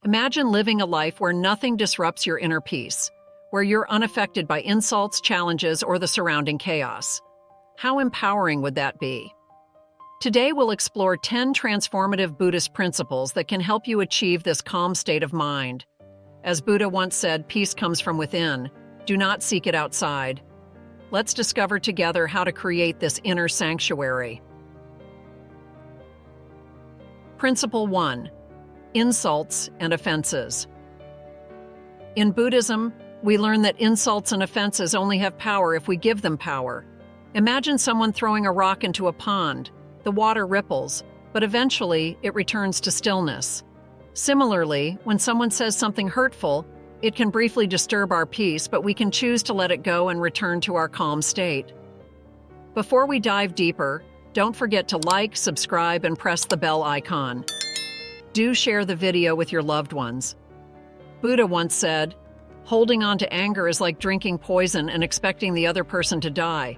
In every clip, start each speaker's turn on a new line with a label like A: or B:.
A: Imagine living a life where nothing disrupts your inner peace, where you're unaffected by insults, challenges, or the surrounding chaos. How empowering would that be? Today we'll explore 10 transformative Buddhist principles that can help you achieve this calm state of mind. As Buddha once said, peace comes from within. Do not seek it outside. Let's discover together how to create this inner sanctuary. Principle 1. Insults and offenses. In Buddhism, we learn that insults and offenses only have power if we give them power. Imagine someone throwing a rock into a pond. The water ripples, but eventually it returns to stillness. Similarly, when someone says something hurtful, it can briefly disturb our peace, but we can choose to let it go and return to our calm state. Before we dive deeper, don't forget to like, subscribe, and press the bell icon. Do share the video with your loved ones. Buddha once said, "Holding on to anger is like drinking poison and expecting the other person to die."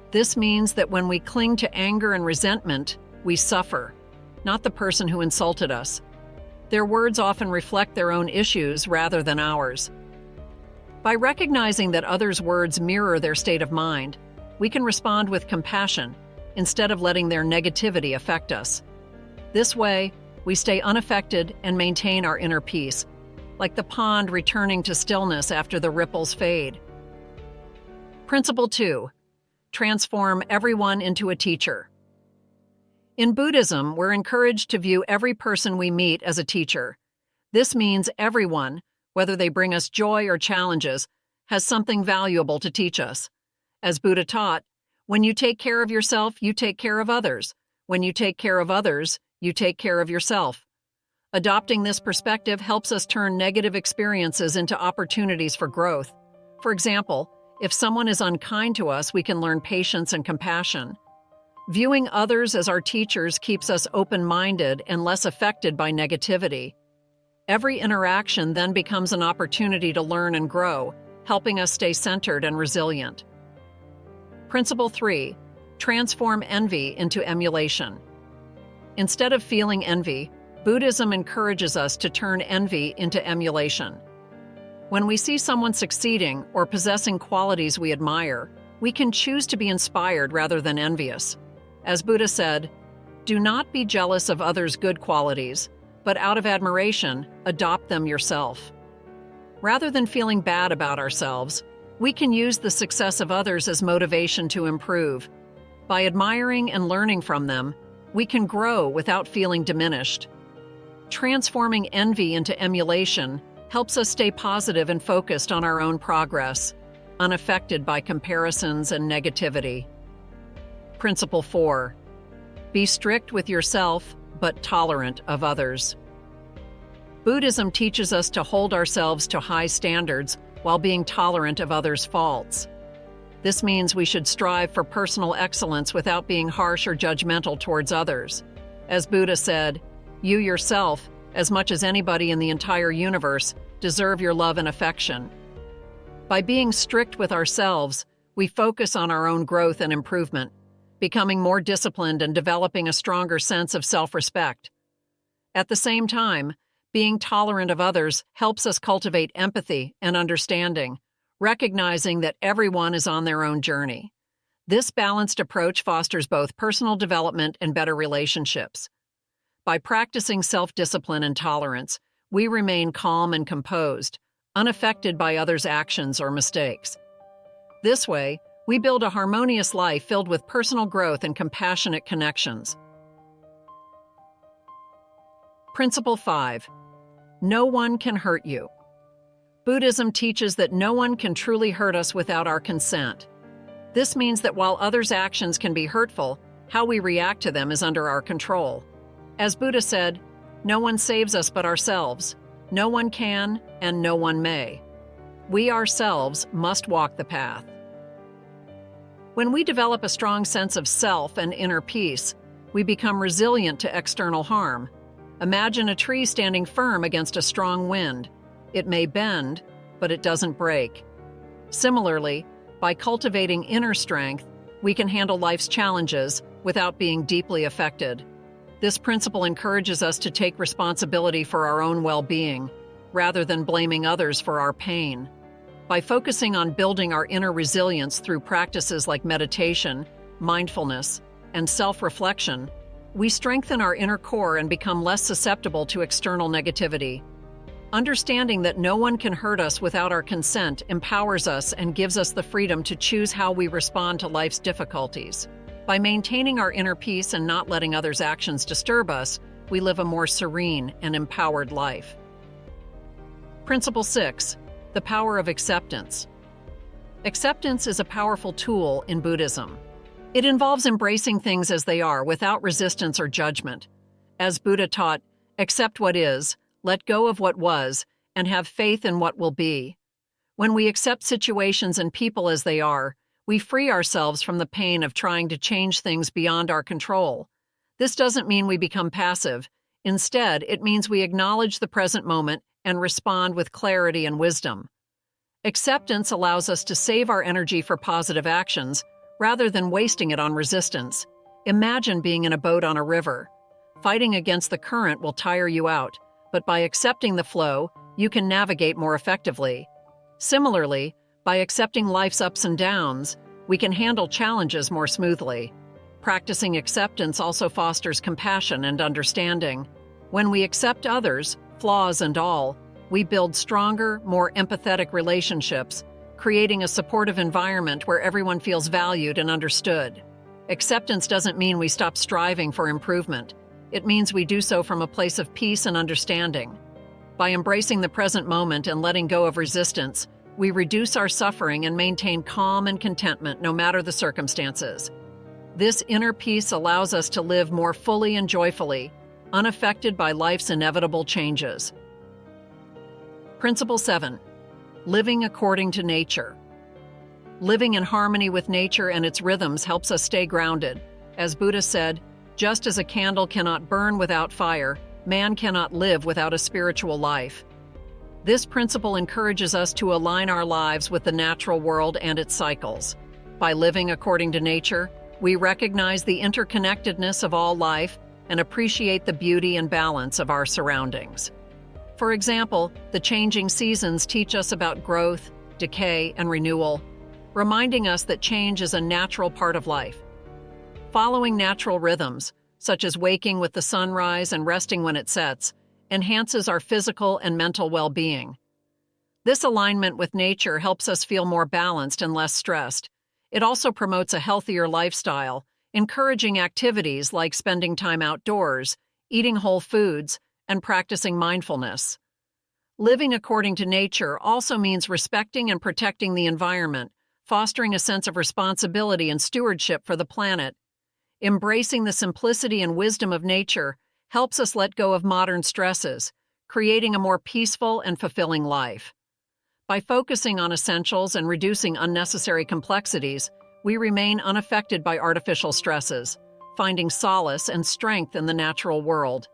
A: This means that when we cling to anger and resentment, we suffer, not the person who insulted us. Their words often reflect their own issues rather than ours. By recognizing that others' words mirror their state of mind, we can respond with compassion instead of letting their negativity affect us. This way, we stay unaffected and maintain our inner peace, like the pond returning to stillness after the ripples fade. Principle 2. Transform everyone into a teacher. In Buddhism, we're encouraged to view every person we meet as a teacher. This means everyone, whether they bring us joy or challenges, has something valuable to teach us. As Buddha taught, when you take care of yourself, you take care of others. When you take care of others, you take care of yourself. Adopting this perspective helps us turn negative experiences into opportunities for growth. For example, if someone is unkind to us, we can learn patience and compassion. Viewing others as our teachers keeps us open-minded and less affected by negativity. Every interaction then becomes an opportunity to learn and grow, helping us stay centered and resilient. Principle 3. Transform envy into emulation. Instead of feeling envy, Buddhism encourages us to turn envy into emulation. When we see someone succeeding or possessing qualities we admire, we can choose to be inspired rather than envious. As Buddha said, "Do not be jealous of others' good qualities, but out of admiration, adopt them yourself." Rather than feeling bad about ourselves, we can use the success of others as motivation to improve. By admiring and learning from them, we can grow without feeling diminished. Transforming envy into emulation helps us stay positive and focused on our own progress, unaffected by comparisons and negativity. Principle 4. Be strict with yourself, but tolerant of others. Buddhism teaches us to hold ourselves to high standards while being tolerant of others' faults. This means we should strive for personal excellence without being harsh or judgmental towards others. As Buddha said, "You yourself, as much as anybody in the entire universe, deserve your love and affection." By being strict with ourselves, we focus on our own growth and improvement, becoming more disciplined and developing a stronger sense of self-respect. At the same time, being tolerant of others helps us cultivate empathy and understanding, recognizing that everyone is on their own journey. This balanced approach fosters both personal development and better relationships. By practicing self-discipline and tolerance, we remain calm and composed, unaffected by others' actions or mistakes. This way, we build a harmonious life filled with personal growth and compassionate connections. Principle 5. No one can hurt you. Buddhism teaches that no one can truly hurt us without our consent. This means that while others' actions can be hurtful, how we react to them is under our control. As Buddha said, "No one saves us but ourselves. No one can, and no one may. We ourselves must walk the path." When we develop a strong sense of self and inner peace, we become resilient to external harm. Imagine a tree standing firm against a strong wind. It may bend, but it doesn't break. Similarly, by cultivating inner strength, we can handle life's challenges without being deeply affected. This principle encourages us to take responsibility for our own well-being, rather than blaming others for our pain. By focusing on building our inner resilience through practices like meditation, mindfulness, and self-reflection, we strengthen our inner core and become less susceptible to external negativity. Understanding that no one can hurt us without our consent empowers us and gives us the freedom to choose how we respond to life's difficulties. By maintaining our inner peace and not letting others' actions disturb us, we live a more serene and empowered life. Principle 6. The power of acceptance. Acceptance is a powerful tool in Buddhism. It involves embracing things as they are without resistance or judgment. As Buddha taught, accept what is, let go of what was, and have faith in what will be. When we accept situations and people as they are, we free ourselves from the pain of trying to change things beyond our control. This doesn't mean we become passive. Instead, it means we acknowledge the present moment and respond with clarity and wisdom. Acceptance allows us to save our energy for positive actions, rather than wasting it on resistance. Imagine being in a boat on a river. Fighting against the current will tire you out, but by accepting the flow, you can navigate more effectively. Similarly, by accepting life's ups and downs, we can handle challenges more smoothly. Practicing acceptance also fosters compassion and understanding. When we accept others, flaws and all, we build stronger, more empathetic relationships, creating a supportive environment where everyone feels valued and understood. Acceptance doesn't mean we stop striving for improvement. It means we do so from a place of peace and understanding. By embracing the present moment and letting go of resistance, we reduce our suffering and maintain calm and contentment no matter the circumstances. This inner peace allows us to live more fully and joyfully, unaffected by life's inevitable changes. Principle 7. Living according to nature. Living in harmony with nature and its rhythms helps us stay grounded. As Buddha said, just as a candle cannot burn without fire, man cannot live without a spiritual life. This principle encourages us to align our lives with the natural world and its cycles. By living according to nature, we recognize the interconnectedness of all life and appreciate the beauty and balance of our surroundings. For example, the changing seasons teach us about growth, decay, and renewal, reminding us that change is a natural part of life. Following natural rhythms, such as waking with the sunrise and resting when it sets, enhances our physical and mental well-being. This alignment with nature helps us feel more balanced and less stressed. It also promotes a healthier lifestyle, encouraging activities like spending time outdoors, eating whole foods, and practicing mindfulness. Living according to nature also means respecting and protecting the environment, fostering a sense of responsibility and stewardship for the planet. Embracing the simplicity and wisdom of nature helps us let go of modern stresses, creating a more peaceful and fulfilling life. By focusing on essentials and reducing unnecessary complexities, we remain unaffected by artificial stresses, finding solace and strength in the natural world.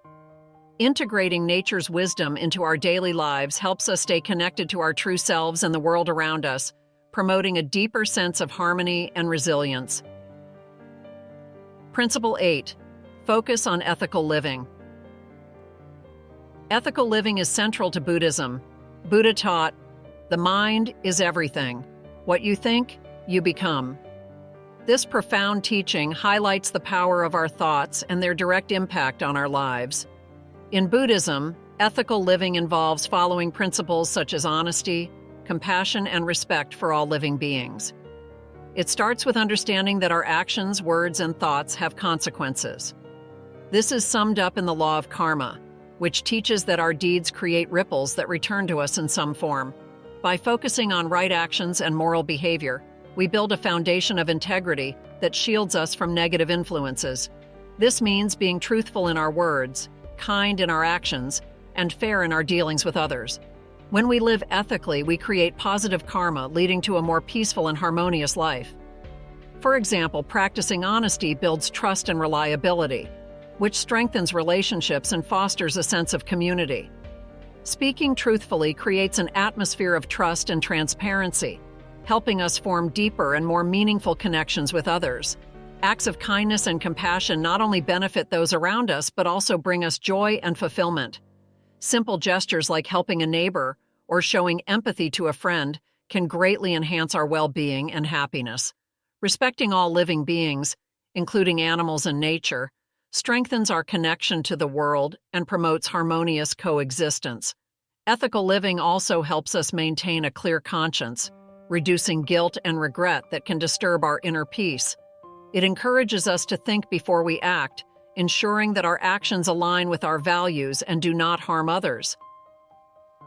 A: Integrating nature's wisdom into our daily lives helps us stay connected to our true selves and the world around us, promoting a deeper sense of harmony and resilience. Principle 8. Focus on ethical living. Ethical living is central to Buddhism. Buddha taught, "The mind is everything. What you think, you become." This profound teaching highlights the power of our thoughts and their direct impact on our lives. In Buddhism, ethical living involves following principles such as honesty, compassion, and respect for all living beings. It starts with understanding that our actions, words, and thoughts have consequences. This is summed up in the law of karma, which teaches that our deeds create ripples that return to us in some form. By focusing on right actions and moral behavior, we build a foundation of integrity that shields us from negative influences. This means being truthful in our words, kind in our actions, and fair in our dealings with others. When we live ethically, we create positive karma, leading to a more peaceful and harmonious life. For example, practicing honesty builds trust and reliability, which strengthens relationships and fosters a sense of community. Speaking truthfully creates an atmosphere of trust and transparency, helping us form deeper and more meaningful connections with others. Acts of kindness and compassion not only benefit those around us, but also bring us joy and fulfillment. Simple gestures like helping a neighbor or showing empathy to a friend can greatly enhance our well-being and happiness. Respecting all living beings, including animals and nature, strengthens our connection to the world and promotes harmonious coexistence. Ethical living also helps us maintain a clear conscience, reducing guilt and regret that can disturb our inner peace. It encourages us to think before we act, ensuring that our actions align with our values and do not harm others.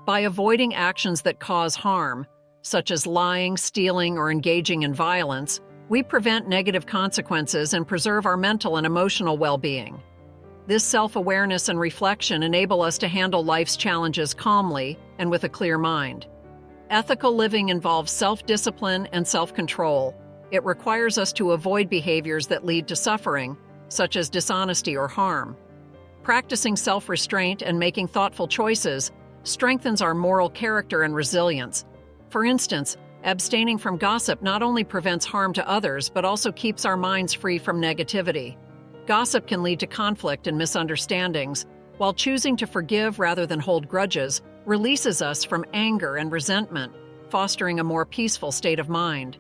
A: By avoiding actions that cause harm, such as lying, stealing, or engaging in violence, we prevent negative consequences and preserve our mental and emotional well-being. This self-awareness and reflection enable us to handle life's challenges calmly and with a clear mind. Ethical living involves self-discipline and self-control. It requires us to avoid behaviors that lead to suffering, such as dishonesty or harm. Practicing self-restraint and making thoughtful choices strengthens our moral character and resilience. For instance, abstaining from gossip not only prevents harm to others, but also keeps our minds free from negativity. Gossip can lead to conflict and misunderstandings, while choosing to forgive rather than hold grudges releases us from anger and resentment, fostering a more peaceful state of mind.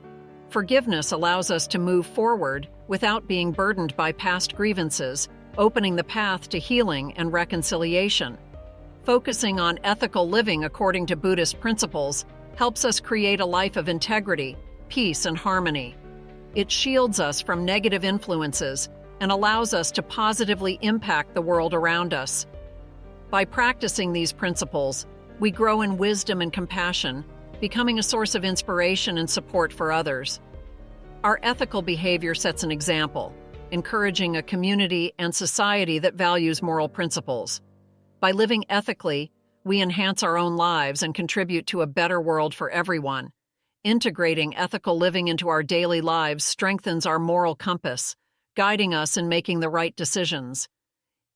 A: Forgiveness allows us to move forward without being burdened by past grievances, opening the path to healing and reconciliation. Focusing on ethical living according to Buddhist principles helps us create a life of integrity, peace, and harmony. It shields us from negative influences and allows us to positively impact the world around us. By practicing these principles, we grow in wisdom and compassion, becoming a source of inspiration and support for others. Our ethical behavior sets an example, encouraging a community and society that values moral principles. By living ethically, we enhance our own lives and contribute to a better world for everyone. Integrating ethical living into our daily lives strengthens our moral compass, guiding us in making the right decisions.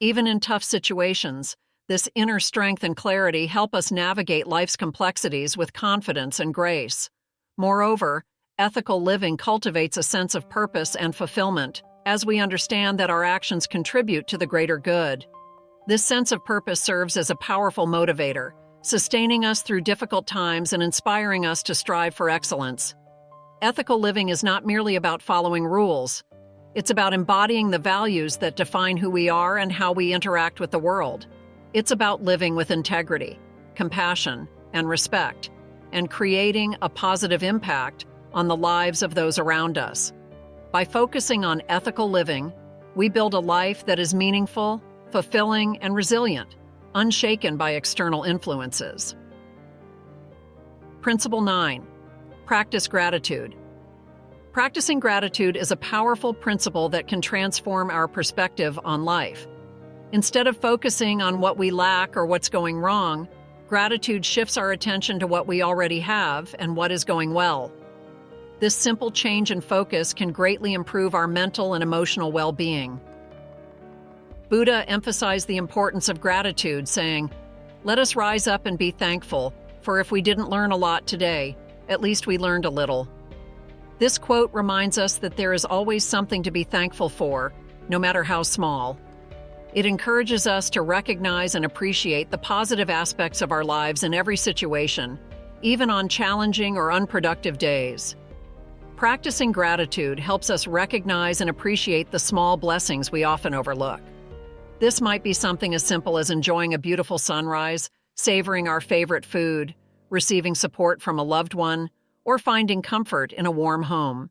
A: Even in tough situations, this inner strength and clarity help us navigate life's complexities with confidence and grace. Moreover, ethical living cultivates a sense of purpose and fulfillment, as we understand that our actions contribute to the greater good. This sense of purpose serves as a powerful motivator, sustaining us through difficult times and inspiring us to strive for excellence. Ethical living is not merely about following rules. It's about embodying the values that define who we are and how we interact with the world. It's about living with integrity, compassion, and respect, and creating a positive impact on the lives of those around us. By focusing on ethical living, we build a life that is meaningful, fulfilling, and resilient, unshaken by external influences. Principle 9. Practice gratitude. Practicing gratitude is a powerful principle that can transform our perspective on life. Instead of focusing on what we lack or what's going wrong, gratitude shifts our attention to what we already have and what is going well. This simple change in focus can greatly improve our mental and emotional well-being. Buddha emphasized the importance of gratitude, saying, "Let us rise up and be thankful, for if we didn't learn a lot today, at least we learned a little." This quote reminds us that there is always something to be thankful for, no matter how small. It encourages us to recognize and appreciate the positive aspects of our lives in every situation, even on challenging or unproductive days. Practicing gratitude helps us recognize and appreciate the small blessings we often overlook. This might be something as simple as enjoying a beautiful sunrise, savoring our favorite food, receiving support from a loved one, or finding comfort in a warm home.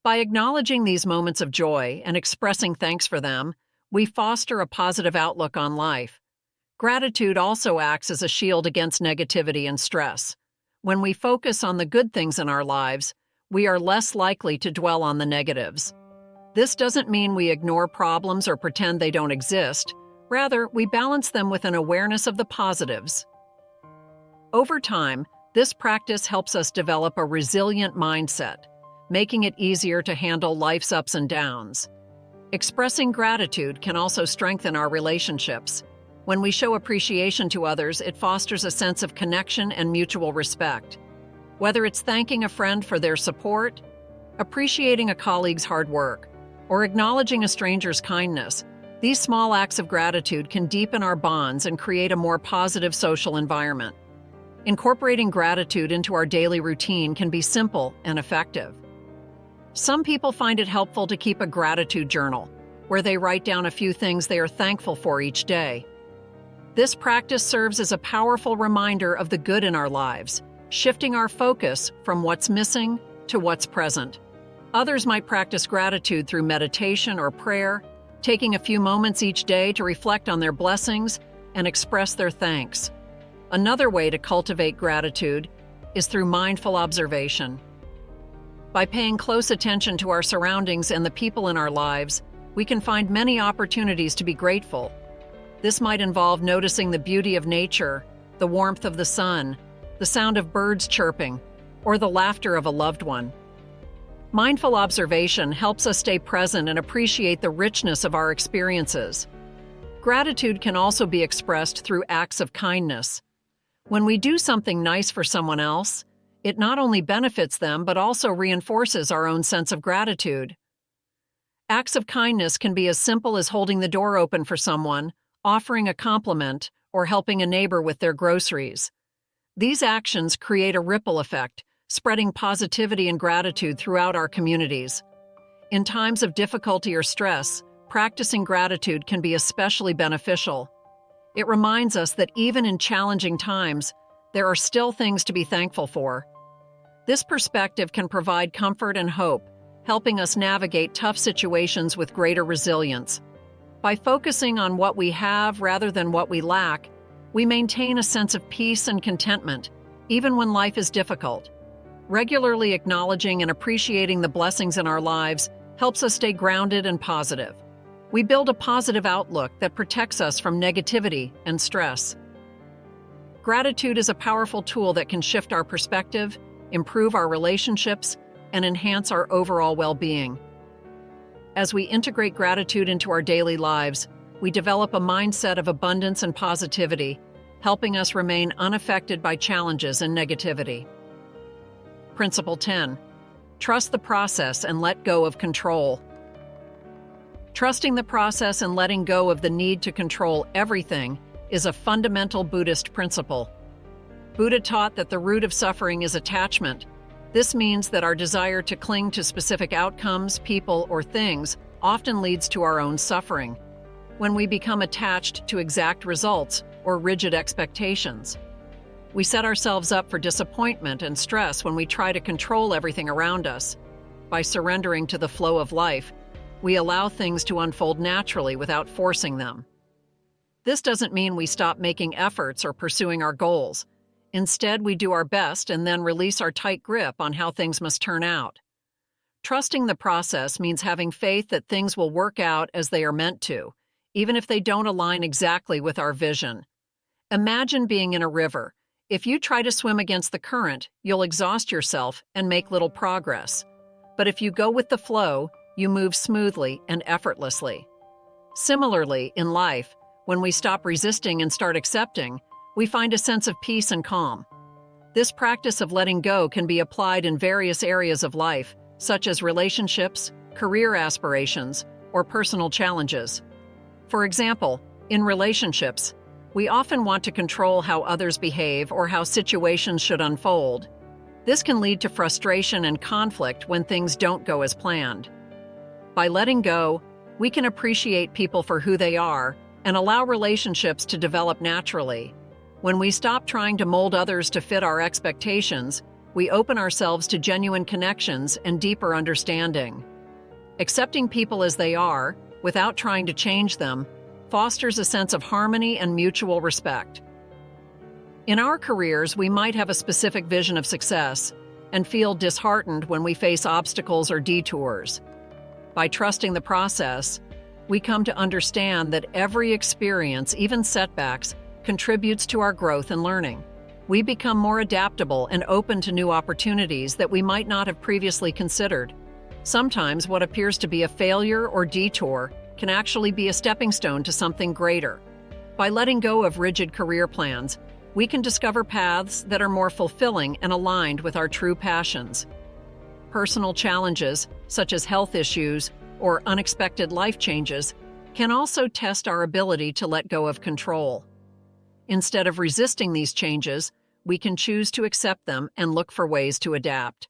A: By acknowledging these moments of joy and expressing thanks for them, we foster a positive outlook on life. Gratitude also acts as a shield against negativity and stress. When we focus on the good things in our lives, we are less likely to dwell on the negatives. This doesn't mean we ignore problems or pretend they don't exist. Rather, we balance them with an awareness of the positives. Over time, this practice helps us develop a resilient mindset, making it easier to handle life's ups and downs. Expressing gratitude can also strengthen our relationships. When we show appreciation to others, it fosters a sense of connection and mutual respect. Whether it's thanking a friend for their support, appreciating a colleague's hard work, or acknowledging a stranger's kindness. These small acts of gratitude can deepen our bonds and create a more positive social environment. Incorporating gratitude into our daily routine can be simple and effective. Some people find it helpful to keep a gratitude journal, where they write down a few things they are thankful for each day. This practice serves as a powerful reminder of the good in our lives, shifting our focus from what's missing to what's present. Others might practice gratitude through meditation or prayer, taking a few moments each day to reflect on their blessings and express their thanks. Another way to cultivate gratitude is through mindful observation. By paying close attention to our surroundings and the people in our lives, we can find many opportunities to be grateful. This might involve noticing the beauty of nature, the warmth of the sun, the sound of birds chirping, or the laughter of a loved one. Mindful observation helps us stay present and appreciate the richness of our experiences. Gratitude can also be expressed through acts of kindness. When we do something nice for someone else, it not only benefits them but also reinforces our own sense of gratitude. Acts of kindness can be as simple as holding the door open for someone, offering a compliment, or helping a neighbor with their groceries. These actions create a ripple effect, spreading positivity and gratitude throughout our communities. In times of difficulty or stress, practicing gratitude can be especially beneficial. It reminds us that even in challenging times, there are still things to be thankful for. This perspective can provide comfort and hope, helping us navigate tough situations with greater resilience. By focusing on what we have rather than what we lack, we maintain a sense of peace and contentment, even when life is difficult. Regularly acknowledging and appreciating the blessings in our lives helps us stay grounded and positive. We build a positive outlook that protects us from negativity and stress. Gratitude is a powerful tool that can shift our perspective, improve our relationships, and enhance our overall well-being. As we integrate gratitude into our daily lives, we develop a mindset of abundance and positivity, helping us remain unaffected by challenges and negativity. Principle 10. Trust the process and let go of control. Trusting the process and letting go of the need to control everything is a fundamental Buddhist principle. Buddha taught that the root of suffering is attachment. This means that our desire to cling to specific outcomes, people, or things often leads to our own suffering. When we become attached to exact results or rigid expectations, we set ourselves up for disappointment and stress when we try to control everything around us. By surrendering to the flow of life, we allow things to unfold naturally without forcing them. This doesn't mean we stop making efforts or pursuing our goals. Instead, we do our best and then release our tight grip on how things must turn out. Trusting the process means having faith that things will work out as they are meant to, even if they don't align exactly with our vision. Imagine being in a river. If you try to swim against the current, you'll exhaust yourself and make little progress. But if you go with the flow, you move smoothly and effortlessly. Similarly, in life, when we stop resisting and start accepting, we find a sense of peace and calm. This practice of letting go can be applied in various areas of life, such as relationships, career aspirations, or personal challenges. For example, in relationships, we often want to control how others behave or how situations should unfold. This can lead to frustration and conflict when things don't go as planned. By letting go, we can appreciate people for who they are and allow relationships to develop naturally. When we stop trying to mold others to fit our expectations, we open ourselves to genuine connections and deeper understanding. Accepting people as they are, without trying to change them, fosters a sense of harmony and mutual respect. In our careers, we might have a specific vision of success and feel disheartened when we face obstacles or detours. By trusting the process, we come to understand that every experience, even setbacks, contributes to our growth and learning. We become more adaptable and open to new opportunities that we might not have previously considered. Sometimes what appears to be a failure or detour can actually be a stepping stone to something greater. By letting go of rigid career plans, we can discover paths that are more fulfilling and aligned with our true passions. Personal challenges, such as health issues or unexpected life changes, can also test our ability to let go of control. Instead of resisting these changes, we can choose to accept them and look for ways to adapt.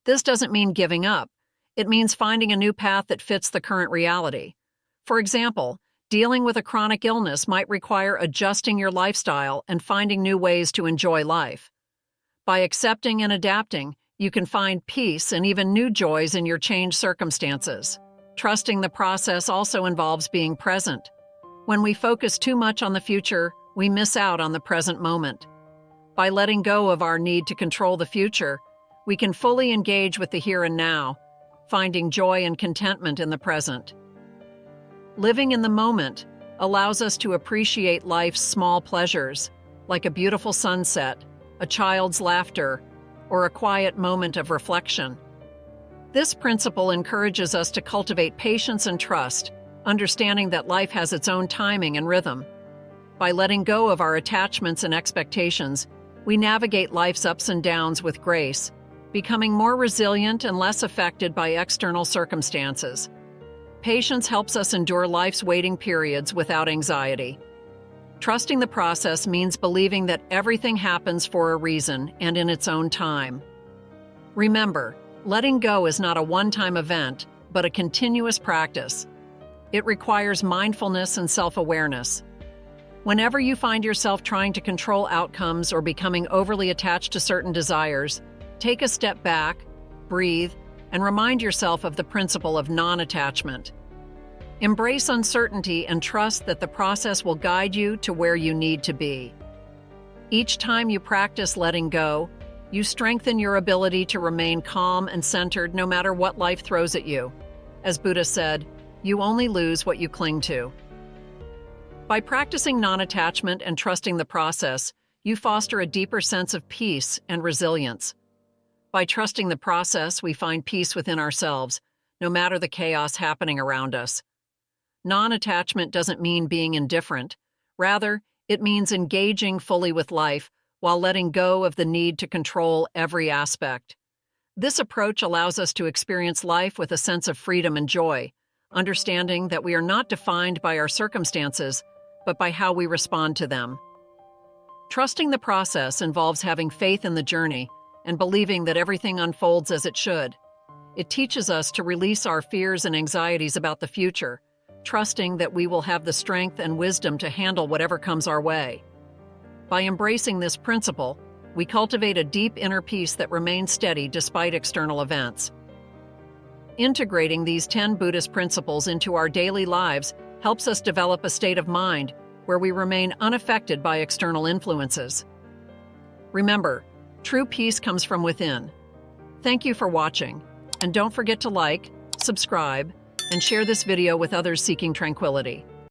A: This doesn't mean giving up. It means finding a new path that fits the current reality. For example, dealing with a chronic illness might require adjusting your lifestyle and finding new ways to enjoy life. By accepting and adapting, you can find peace and even new joys in your changed circumstances. Trusting the process also involves being present. When we focus too much on the future, we miss out on the present moment. By letting go of our need to control the future, we can fully engage with the here and now, finding joy and contentment in the present. Living in the moment allows us to appreciate life's small pleasures, like a beautiful sunset, a child's laughter, or a quiet moment of reflection. This principle encourages us to cultivate patience and trust, understanding that life has its own timing and rhythm. By letting go of our attachments and expectations, we navigate life's ups and downs with grace, becoming more resilient and less affected by external circumstances. Patience helps us endure life's waiting periods without anxiety. Trusting the process means believing that everything happens for a reason and in its own time. Remember, letting go is not a one-time event, but a continuous practice. It requires mindfulness and self-awareness. Whenever you find yourself trying to control outcomes or becoming overly attached to certain desires, take a step back, breathe, and remind yourself of the principle of non-attachment. Embrace uncertainty and trust that the process will guide you to where you need to be. Each time you practice letting go, you strengthen your ability to remain calm and centered no matter what life throws at you. As Buddha said, you only lose what you cling to. By practicing non-attachment and trusting the process, you foster a deeper sense of peace and resilience. By trusting the process, we find peace within ourselves, no matter the chaos happening around us. Non-attachment doesn't mean being indifferent. Rather, it means engaging fully with life while letting go of the need to control every aspect. This approach allows us to experience life with a sense of freedom and joy, understanding that we are not defined by our circumstances, but by how we respond to them. Trusting the process involves having faith in the journey and believing that everything unfolds as it should. It teaches us to release our fears and anxieties about the future, trusting that we will have the strength and wisdom to handle whatever comes our way. By embracing this principle, we cultivate a deep inner peace that remains steady despite external events. Integrating these 10 Buddhist principles into our daily lives helps us develop a state of mind where we remain unaffected by external influences. Remember, true peace comes from within. Thank you for watching, and don't forget to like, subscribe, and share this video with others seeking tranquility.